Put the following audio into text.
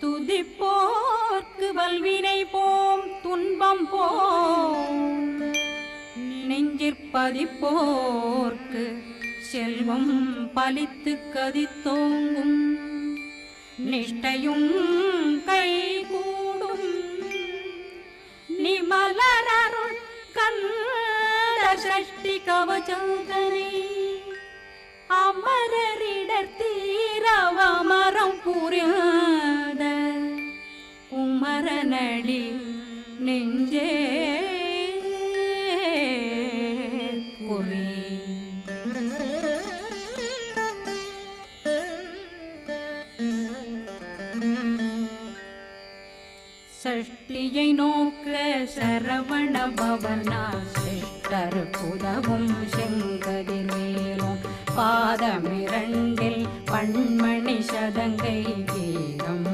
துதிப்போர்க்கு வல்வினை போம் துன்பம் போம் நெஞ்சிற்பதிப்போர்க்கு செல்வம் பலித்து கதித்தோங்கும் நிஷ்டையும் கை கூடும் நிமலரருள் கந்த சஷ்டி கவசந்தனை அமரரிடர் தீரவமரம் புரியாத குமரனடி நெஞ்சே குறி சஷ்டியை நோக்க சரவண பவனா சிஷ்டர் புதவும் செங்கதிர்வேலும் பாதமிரண்டில் பண்மணி சதங்கை கீதம்